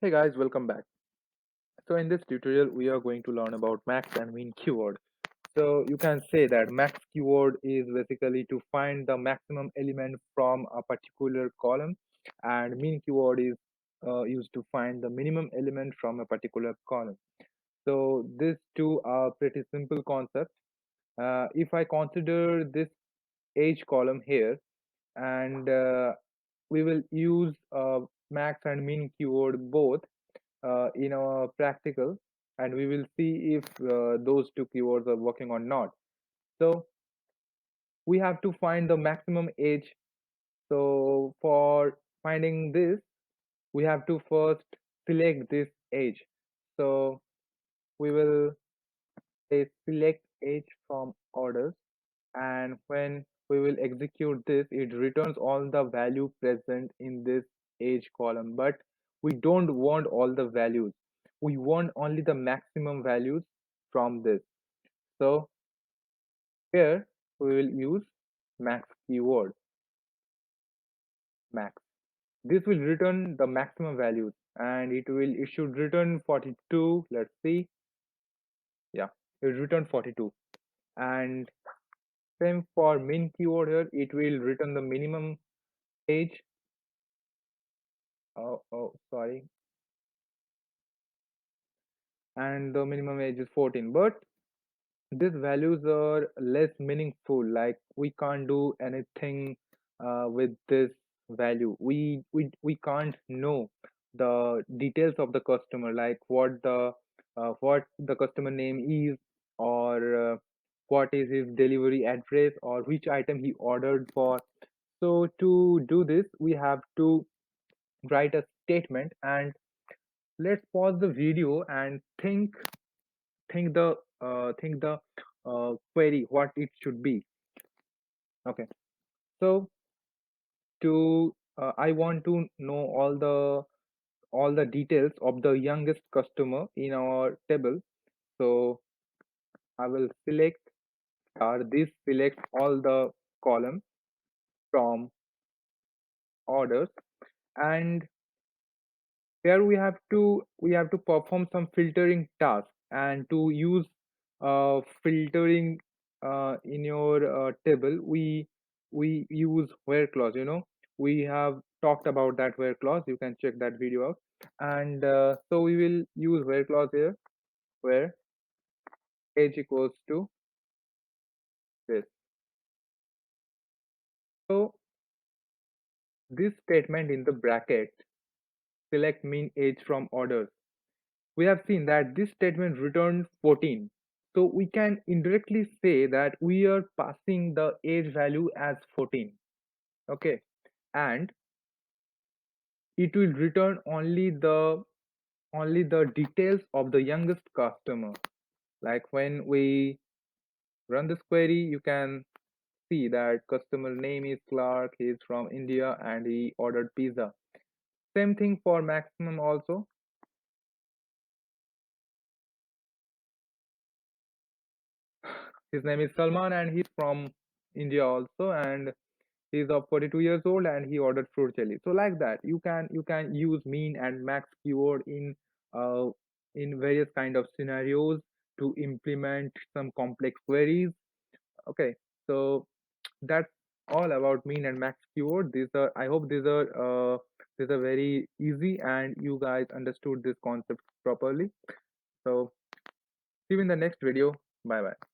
Hey guys, welcome back. So in this tutorial, we are going to learn about max and min keyword. So you can say that max keyword is basically to find the maximum element from a particular column, and min keyword is used to find the minimum element from a particular column. So these two are pretty simple concepts. If I consider this age column here, and we will use max and min keyword both in our practical, and we will see if those two keywords are working or not. So we have to find the maximum age. So for finding this, we have to first select this age. So we will say select age from orders, and when we will execute this, it returns all the value present in this age column, but we don't want all the values. We want only the maximum values from this. So here we will use max keyword. Max, this will return the maximum values, and it should return 42. Let's see. Yeah, it return 42. And same for min keyword, here it will return the minimum age. Oh, sorry. And the minimum age is 14, but these values are less meaningful. Like we can't do anything with this value. We can't know the details of the customer, like what the customer name is, or what is his delivery address, or which item he ordered for. So to do this, we have to write a statement. And let's pause the video and think the query what it should be. Okay, so to I want to know all the details of the youngest customer in our table. So I will select this select all the column from orders, and here we have to perform some filtering tasks. And to use filtering in your table, we use where clause. We have talked about that where clause. You can check that video out. And so we will use where clause here, where age equals to this. So this statement in the bracket, select mean age from orders, we have seen that this statement returned 14. So we can indirectly say that we are passing the age value as 14. Okay. And it will return only the details of the youngest customer. Like when we run this query, you can see that customer name is Clark, he is from India, and he ordered pizza. Same thing for maximum also. His name is Salman, and he's from India also, and he's of 42 years old, and he ordered fruit jelly. So like that, you can use mean and max keyword uh, in various kind of scenarios to implement some complex queries. Okay, so that's all about mean and max keyword. These are, I hope these are very easy and you guys understood this concept properly. So see you in the next video. Bye bye.